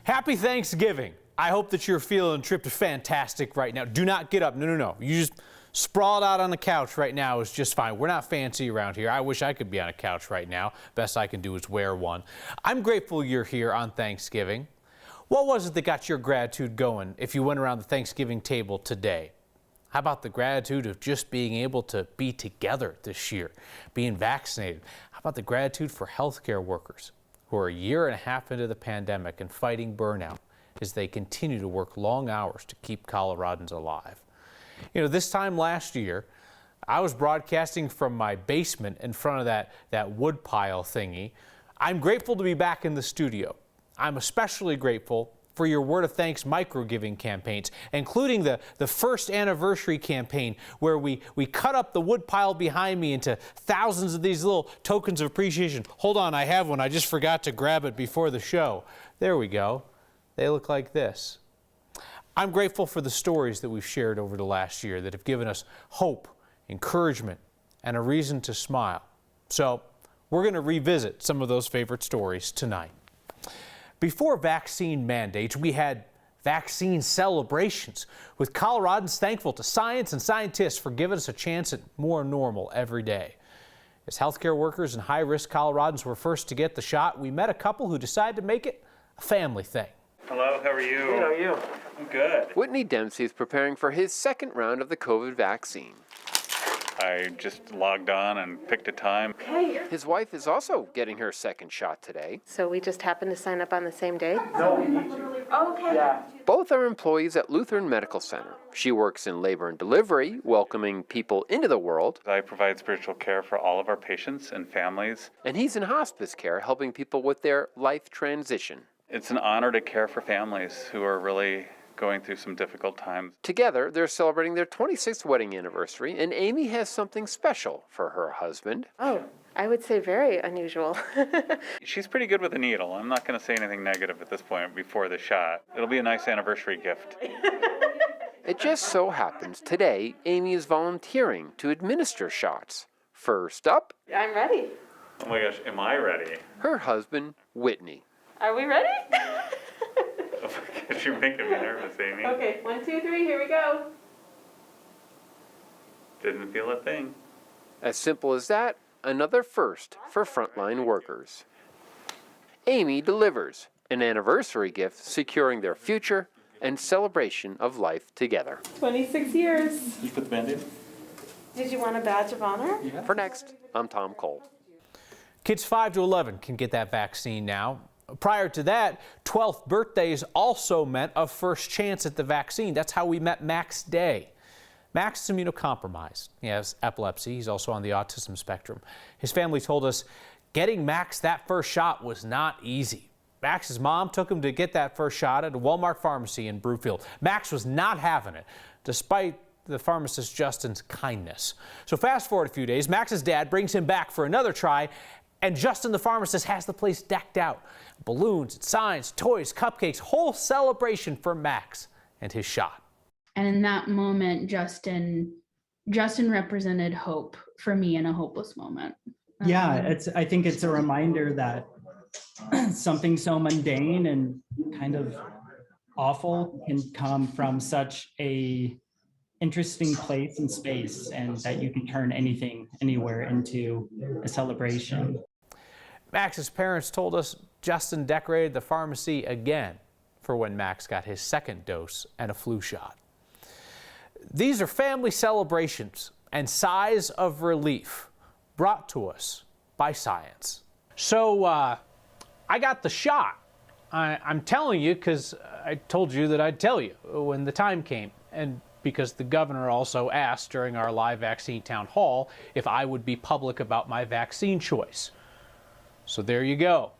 Happy Thanksgiving. I hope that you're feeling fantastic right now. Do not get up. No. You just sprawled out on the couch right now is just fine. We're not fancy around here. I wish I could be on a couch right now. Best I can do is wear one. I'm grateful you're here on Thanksgiving. What was it that got your gratitude going if you went around the Thanksgiving table today? How about the gratitude of just being able to be together this year, being vaccinated? How about the gratitude for healthcare workers who are a year and a half into the pandemic and fighting burnout as they continue to work long hours to keep Coloradans alive? You know, this time last year, I was broadcasting from my basement in front of that wood pile thingy. I'm grateful to be back in the studio. I'm especially grateful for your Word of Thanks micro-giving campaigns, including the first anniversary campaign where we cut up the wood pile behind me into thousands of these little tokens of appreciation. Hold on, I have one. I just forgot to grab it before the show. There we go. They look like this. I'm grateful for the stories that we've shared over the last year that have given us hope, encouragement, and a reason to smile. So we're going to revisit some of those favorite stories tonight. Before vaccine mandates, we had vaccine celebrations, with Coloradans thankful to science and scientists for giving us a chance at more normal every day. As healthcare workers and high-risk Coloradans were first to get the shot, we met a couple who decided to make it a family thing. Hello, how are you? Good, how are you? I'm good. Whitney Dempsey is preparing for his second round of the COVID vaccine. I just logged on and picked a time. Okay. His wife is also getting her second shot today. So we just happened to sign up on the same day? No, we need to. Okay. Yeah. Both are employees at Lutheran Medical Center. She works in labor and delivery, welcoming people into the world. I provide spiritual care for all of our patients and families. And he's in hospice care, helping people with their life transition. It's an honor to care for families who are really going through some difficult times. Together, they're celebrating their 26th wedding anniversary, and Amy has something special for her husband. Oh, I would say very unusual. She's pretty good with a needle. I'm not going to say anything negative at this point before the shot. It'll be a nice anniversary gift. It just so happens today, Amy is volunteering to administer shots. First up, I'm ready. Oh my gosh, am I ready? her husband, Whitney. Are we ready? Oh my gosh, you're making me nervous, Amy. Okay, 1, 2, 3, here we go. Didn't feel a thing. As simple as that, another first for frontline workers. Amy delivers an anniversary gift securing their future and celebration of life together. 26 years. You put the Band-Aid? Did you want a badge of honor? For next, I'm Tom Cole. Kids 5 to 11 can get that vaccine now. Prior to that, 12th birthdays also meant a first chance at the vaccine. That's how we met Max Day. Max is immunocompromised. He has epilepsy. He's also on the autism spectrum. His family told us getting Max that first shot was not easy. Max's mom took him to get that first shot at a Walmart pharmacy in Brewfield. Max was not having it, despite the pharmacist Justin's kindness. So fast forward a few days, Max's dad brings him back for another try, and Justin, the pharmacist, has the place decked out. Balloons, signs, toys, cupcakes, whole celebration for Max and his shot. And in that moment, Justin represented hope for me in a hopeless moment. Yeah, I think it's a reminder that something so mundane and kind of awful can come from such a interesting place and space, and that you can turn anything, anywhere into a celebration. Max's parents told us Justin decorated the pharmacy again for when Max got his second dose and a flu shot. These are family celebrations and sighs of relief brought to us by science. So I got the shot. I'm telling you because I told you that I'd tell you when the time came, and because the governor also asked during our live vaccine town hall if I would be public about my vaccine choice. So there you go.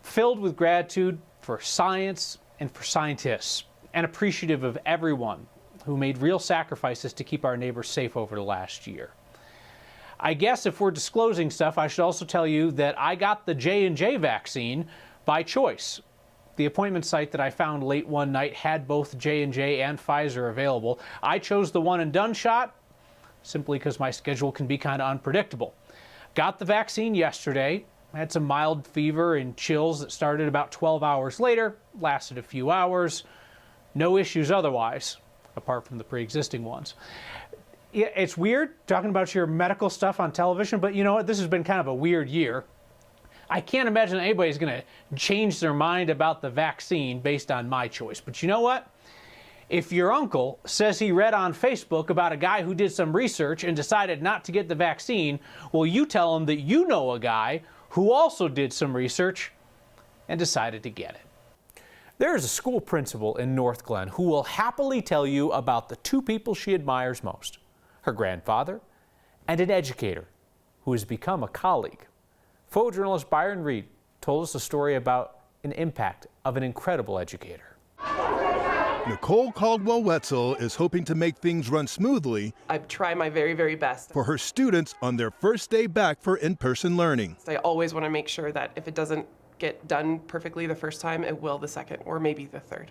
Filled with gratitude for science and for scientists, and appreciative of everyone who made real sacrifices to keep our neighbors safe over the last year. I guess if we're disclosing stuff, I should also tell you that I got the J&J vaccine by choice. The appointment site that I found late one night had both J&J and Pfizer available. I chose the one and done shot simply because my schedule can be kind of unpredictable. Got the vaccine yesterday, had some mild fever and chills that started about 12 hours later, lasted a few hours. No issues otherwise, apart from the pre-existing ones. Yeah, it's weird talking about your medical stuff on television, but you know what? This has been kind of a weird year. I can't imagine anybody's going to change their mind about the vaccine based on my choice. But you know what? If your uncle says he read on Facebook about a guy who did some research and decided not to get the vaccine, well, you tell him that you know a guy who also did some research and decided to get it. There is a school principal in North Glen who will happily tell you about the two people she admires most, her grandfather and an educator who has become a colleague. Photojournalist Byron Reed told us a story about an impact of an incredible educator. Nicole Caldwell-Wetzel is hoping to make things run smoothly I try my very, very best. for her students on their first day back for in-person learning. I always want to make sure that if it doesn't get done perfectly the first time, it will the second or maybe the third.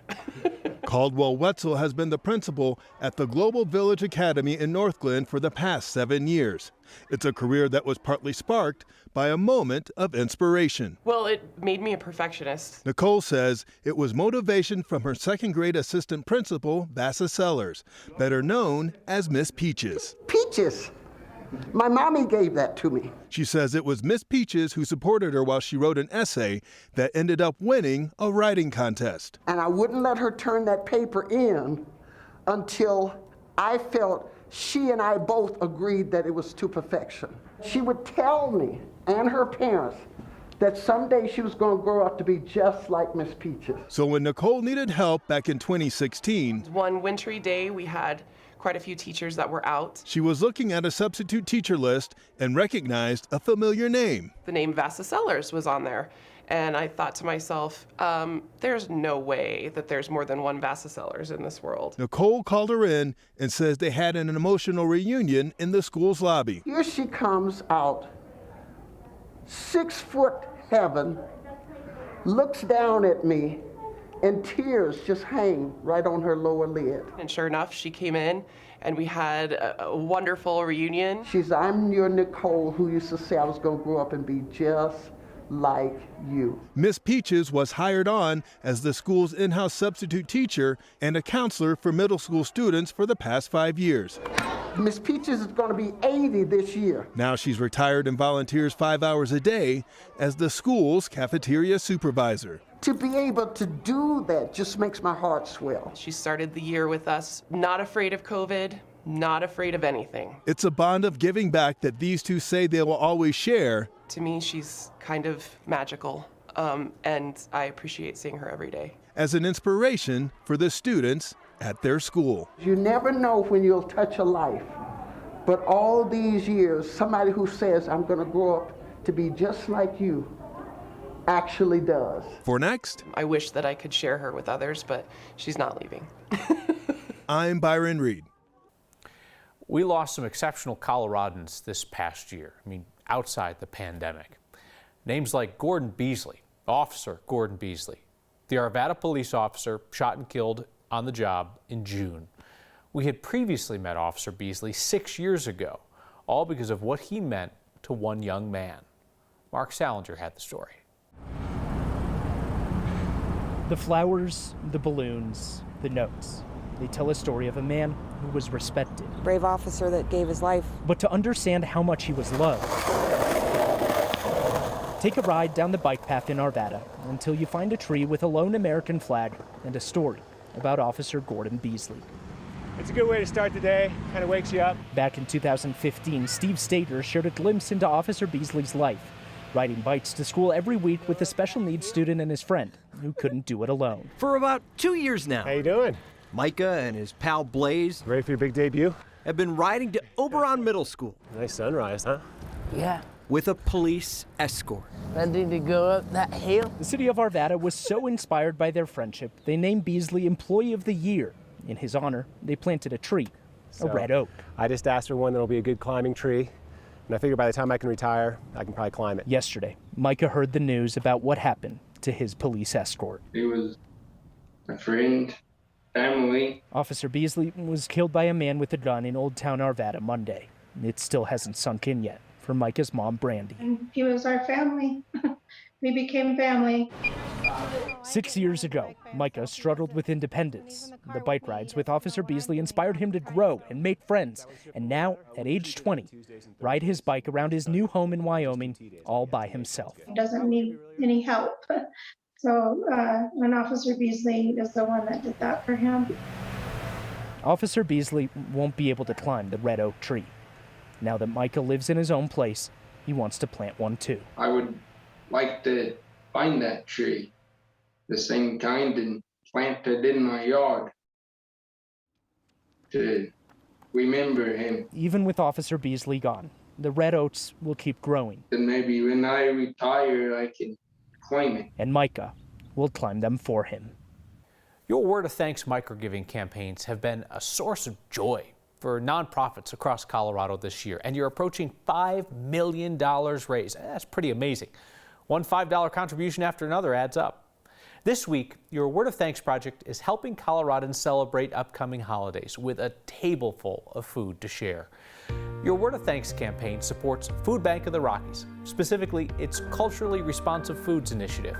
Caldwell-Wetzel has been the principal at the Global Village Academy in North Glen for the past 7 years. It's a career that was partly sparked by a moment of inspiration. Well, it made me a perfectionist. Nicole says it was motivation from her second grade assistant principal, Vassa Sellers, better known as Miss Peaches. Peaches. My mommy gave that to me. She says it was Miss Peaches who supported her while she wrote an essay that ended up winning a writing contest. And I wouldn't let her turn that paper in until I felt she and I both agreed that it was to perfection. She would tell me and her parents that someday she was going to grow up to be just like Miss Peaches. So when Nicole needed help back in 2016, One wintry day, we had quite a few teachers that were out. she was looking at a substitute teacher list and recognized a familiar name. The name Vassa Sellers was on there. And I thought to myself, there's no way that there's more than one Vassa Sellers in this world. Nicole called her in and says they had an emotional reunion in the school's lobby. Here she comes out, 6 foot heaven, looks down at me, and tears just hang right on her lower lid. And sure enough, she came in and we had a wonderful reunion. I'm your Nicole who used to say I was going to grow up and be just like you. Miss Peaches was hired on as the school's in-house substitute teacher and a counselor for middle school students for the past 5 years. Miss Peaches is going to be 80 this year. Now she's retired and volunteers 5 hours a day as the school's cafeteria supervisor. To be able to do that just makes my heart swell. She started the year with us, not afraid of COVID, not afraid of anything. It's a bond of giving back that these two say they will always share. To me, she's kind of magical, and I appreciate seeing her every day. As an inspiration for the students at their school. You never know when you'll touch a life, but all these years, somebody who says, I'm going to grow up to be just like you, actually does. For next, I wish that I could share her with others, but she's not leaving. I'm Byron Reed. We lost some exceptional Coloradans this past year. I mean, outside the pandemic. Names like Gordon Beasley, Officer Gordon Beasley, the Arvada police officer shot and killed on the job in June. We had previously met Officer Beasley 6 years ago, all because of what he meant to one young man. Mark Salinger had the story. The flowers, the balloons, the notes. They tell a story of a man who was respected. Brave officer that gave his life. But to understand how much he was loved, take a ride down the bike path in Arvada until you find a tree with a lone American flag and a story about Officer Gordon Beasley. It's a good way to start the day, kind of wakes you up. Back in 2015, Steve Stater shared a glimpse into Officer Beasley's life, riding bikes to school every week with a special needs student and his friend who couldn't do it alone. For about 2 years now. How you doing? Micah and his pal Blaze. Ready for your big debut? Have been riding to Oberon Middle School. Nice sunrise, huh? Yeah. With a police escort. Ready to go up that hill? The city of Arvada was so inspired by their friendship, they named Beasley Employee of the Year. In his honor, they planted a tree, a red oak. I just asked for one that'll be a good climbing tree. And I figure by the time I can retire, I can probably climb it. Yesterday, Micah heard the news about what happened to his police escort. He was a friend, family. Officer Beasley was killed by a man with a gun in Old Town Arvada Monday. It still hasn't sunk in yet. for Micah's mom, Brandy. And he was our family. We became family. 6 years ago, Micah struggled with independence. The bike rides with Officer Beasley inspired him to grow and make friends. And now, at age 20, ride his bike around his new home in Wyoming all by himself. He doesn't need any help. So when Officer Beasley is the one that did that for him. Officer Beasley won't be able to climb the red oak tree. Now that Micah lives in his own place, he wants to plant one too. I would like to find that tree, the same kind, and plant it in my yard to remember him. Even with Officer Beasley gone, the red oaks will keep growing. And maybe when I retire, I can claim it. And Micah will climb them for him. Your Word of Thanks microgiving campaigns have been a source of joy for nonprofits across Colorado this year, and you're approaching $5 million raised. That's pretty amazing. One $5 contribution after another adds up. This week, your Word of Thanks project is helping Coloradans celebrate upcoming holidays with a table full of food to share. Your Word of Thanks campaign supports Food Bank of the Rockies, specifically its Culturally Responsive Foods initiative.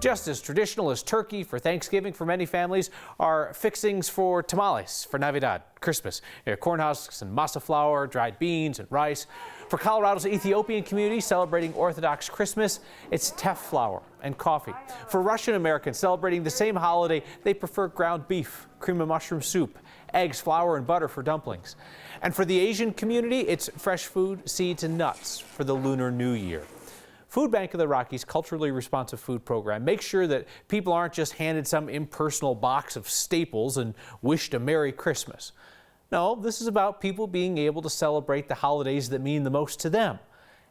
Just as traditional as turkey for Thanksgiving for many families are fixings for tamales for Navidad, Christmas, corn husks and masa flour, dried beans and rice. For Colorado's Ethiopian community celebrating Orthodox Christmas, it's teff flour and coffee. For Russian Americans celebrating the same holiday, they prefer ground beef, cream of mushroom soup, eggs, flour, and butter for dumplings. And for the Asian community, it's fresh food, seeds, and nuts for the Lunar New Year. Food Bank of the Rockies' Culturally Responsive Food Program makes sure that people aren't just handed some impersonal box of staples and wished a Merry Christmas. No, this is about people being able to celebrate the holidays that mean the most to them,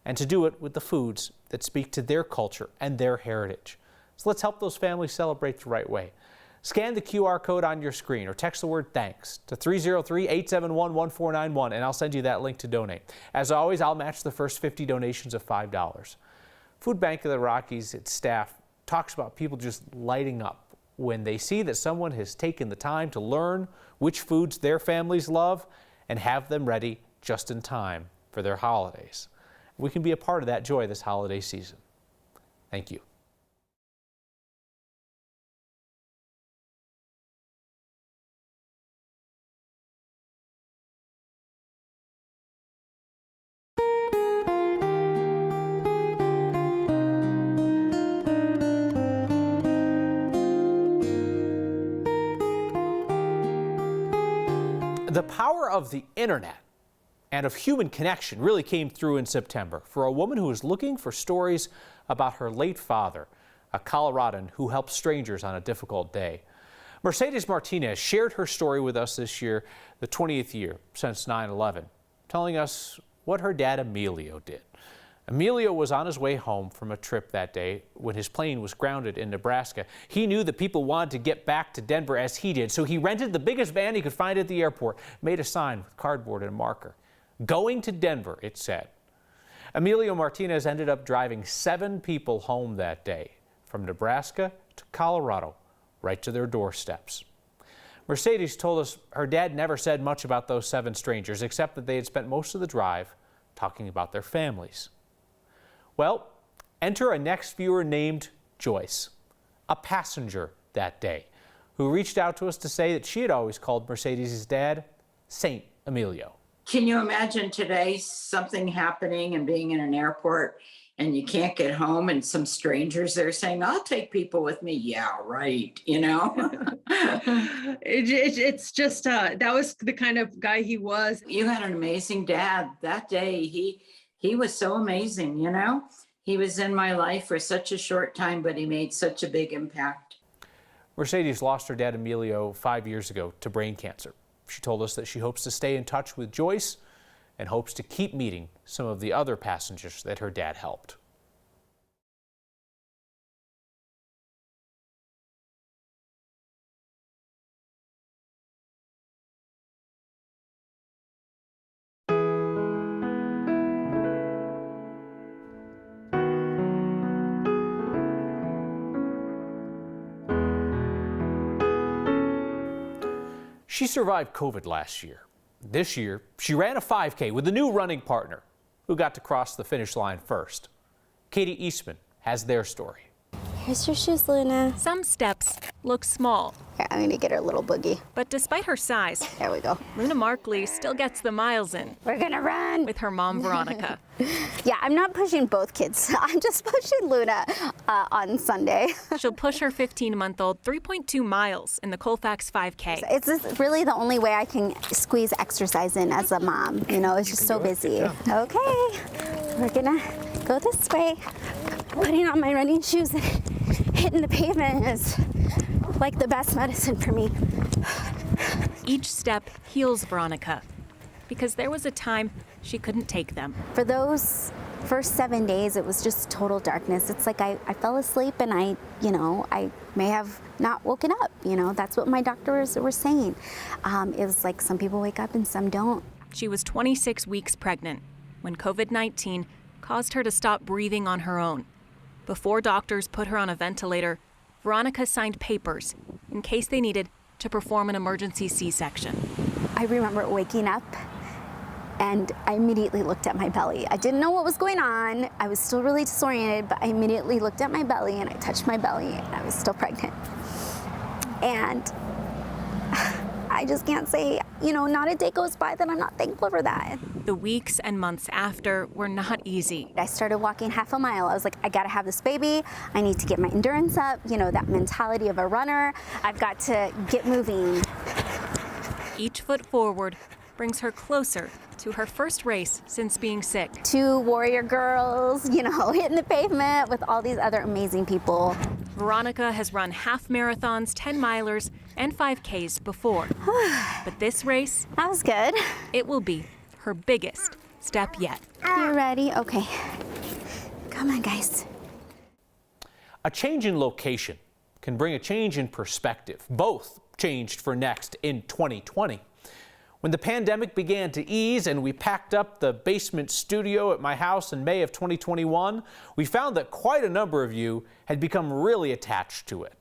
and to do it with the foods that speak to their culture and their heritage. So let's help those families celebrate the right way. Scan the QR code on your screen or text the word THANKS to 303-871-1491 and I'll send you that link to donate. As always, I'll match the first 50 donations of $5. Food Bank of the Rockies, its staff, talks about people just lighting up when they see that someone has taken the time to learn which foods their families love and have them ready just in time for their holidays. We can be a part of that joy this holiday season. Thank you. The power of the internet and of human connection really came through in September for a woman who was looking for stories about her late father, a Coloradan who helped strangers on a difficult day. Mercedes Martinez shared her story with us this year, the 20th year since 9/11, telling us what her dad Emilio did. Emilio was on his way home from a trip that day when his plane was grounded in Nebraska. He knew that people wanted to get back to Denver as he did, so he rented the biggest van he could find at the airport, made a sign with cardboard and a marker. Going to Denver, it said. Emilio Martinez ended up driving 7 people home that day, from Nebraska to Colorado, right to their doorsteps. Mercedes told us her dad never said much about those 7 strangers, except that they had spent most of the drive talking about their families. Well, enter a next viewer named Joyce, a passenger that day, who reached out to us to say that she had always called Mercedes' dad Saint Emilio. Can you imagine today something happening and being in an airport and you can't get home and some strangers there saying, I'll take people with me? Yeah, right. You know, it's just that was the kind of guy he was. You had an amazing dad that day. He was so amazing, you know, he was in my life for such a short time, but he made such a big impact. Mercedes lost her dad Emilio 5 years ago to brain cancer. She told us that she hopes to stay in touch with Joyce and hopes to keep meeting some of the other passengers that her dad helped. She survived COVID last year. This year, she ran a 5K with a new running partner. who got to cross the finish line first. Katie Eastman has their story. Here's your shoes, Luna. Some steps look small. Okay, I'm gonna get her a little boogie. But despite her size, there we go. Luna Markley still gets the miles in. We're gonna run. With her mom, Veronica. Yeah, I'm not pushing both kids. I'm just pushing Luna on Sunday. She'll push her 15-month-old 3.2 miles in the Colfax 5K. It's just really the only way I can squeeze exercise in as a mom. You know, it's just so busy. Okay, we're gonna go this way. Putting on my running shoes and hitting the pavement is like the best medicine for me. Each step heals Veronica because there was a time she couldn't take them. For those first 7 days, it was just total darkness. It's like I fell asleep and I may have not woken up. That's what my doctors were saying. It was like some people wake up and some don't. She was 26 weeks pregnant when COVID-19 caused her to stop breathing on her own. Before doctors put her on a ventilator, Veronica signed papers in case they needed to perform an emergency C-section. I remember waking up and I immediately looked at my belly. I didn't know what was going on. I was still really disoriented, but I immediately looked at my belly and I touched my belly and I was still pregnant. And I just can't say, not a day goes by that I'm not thankful for that. The weeks and months after were not easy. I started walking half a mile. I was like, I gotta have this baby. I need to get my endurance up, that mentality of a runner. I've got to get moving. Each foot forward brings her closer to her first race since being sick. 2 warrior girls, hitting the pavement with all these other amazing people. Veronica has run half marathons, 10 milers, and 5Ks before. But this race, that was good. It will be her biggest step yet. You ready? Okay. Come on, guys. A change in location can bring a change in perspective. Both changed for Next in 2020. When the pandemic began to ease and we packed up the basement studio at my house in May of 2021, we found that quite a number of you had become really attached to it.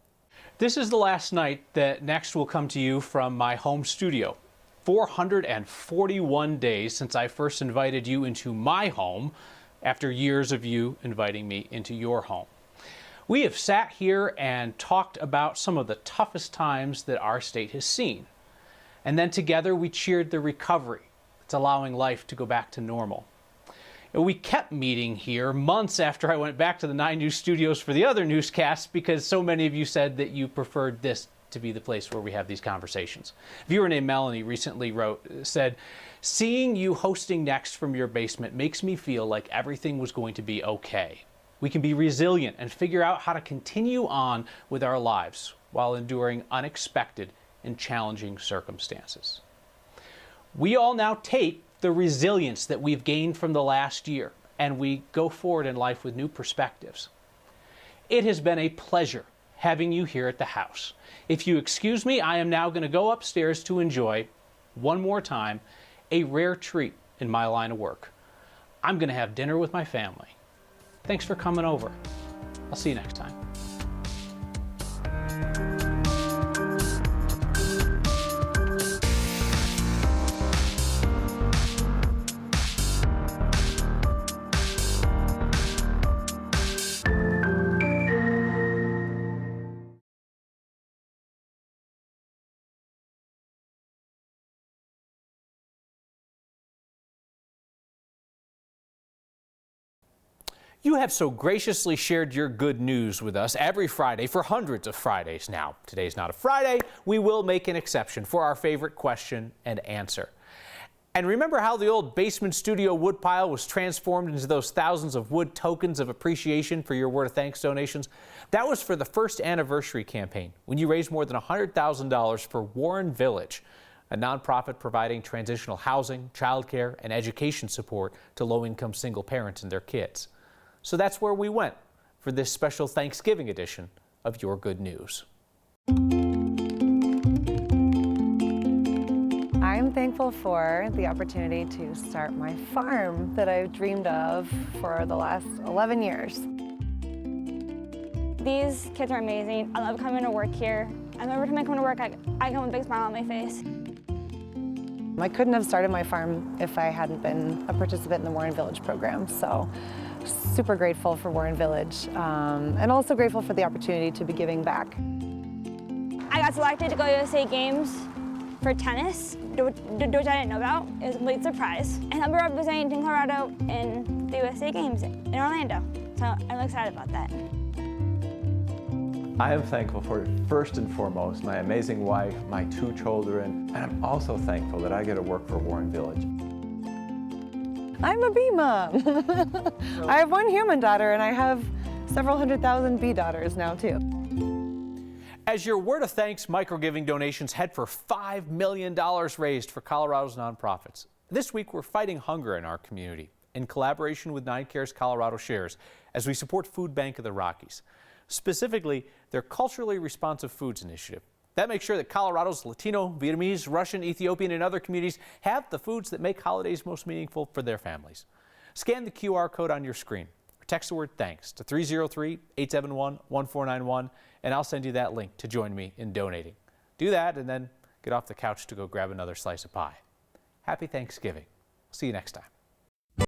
This is the last night that Next will come to you from my home studio. 441 days since I first invited you into my home after years of you inviting me into your home. We have sat here and talked about some of the toughest times that our state has seen. And then together we cheered the recovery that's allowing life to go back to normal. And we kept meeting here months after I went back to the 9 News studios for the other newscasts because so many of you said that you preferred this to be the place where we have these conversations. A viewer named Melanie recently said, seeing you hosting Next from your basement makes me feel like everything was going to be okay. We can be resilient and figure out how to continue on with our lives while enduring unexpected and challenging circumstances. We all now take the resilience that we've gained from the last year and we go forward in life with new perspectives. It has been a pleasure having you here at the house. If you excuse me, I am now going to go upstairs to enjoy, one more time, a rare treat in my line of work. I'm going to have dinner with my family. Thanks for coming over. I'll see you next time. You have so graciously shared your good news with us every Friday for hundreds of Fridays now. Today's not a Friday. We will make an exception for our favorite question and answer. And remember how the old basement studio woodpile was transformed into those thousands of wood tokens of appreciation for your word of thanks donations? That was for the first anniversary campaign when you raised more than $100,000 for Warren Village, a nonprofit providing transitional housing, childcare, and education support to low-income single parents and their kids. So that's where we went for this special Thanksgiving edition of Your Good News. I'm thankful for the opportunity to start my farm that I've dreamed of for the last 11 years. These kids are amazing. I love coming to work here. And every time I come to work, I come with a big smile on my face. I couldn't have started my farm if I hadn't been a participant in the Warren Village program. So super grateful for Warren Village and also grateful for the opportunity to be giving back. I got selected to go to the state games for tennis, which I didn't know about. It was a complete surprise. And I'll be representing Team Colorado in the USA Games in Orlando. So I'm excited about that. I am thankful for, first and foremost, my amazing wife, my 2 children, and I'm also thankful that I get to work for Warren Village. I'm a bee mom. I have 1 human daughter and I have several 100,000 bee daughters now too. As your word of thanks, microgiving donations head for $5 million raised for Colorado's nonprofits. This week, we're fighting hunger in our community in collaboration with 9 Cares Colorado Shares as we support Food Bank of the Rockies, specifically their Culturally Responsive Foods Initiative. That makes sure that Colorado's Latino, Vietnamese, Russian, Ethiopian, and other communities have the foods that make holidays most meaningful for their families. Scan the QR code on your screen or text the word thanks to 303-871-1491, and I'll send you that link to join me in donating. Do that and then get off the couch to go grab another slice of pie. Happy Thanksgiving. See you next time.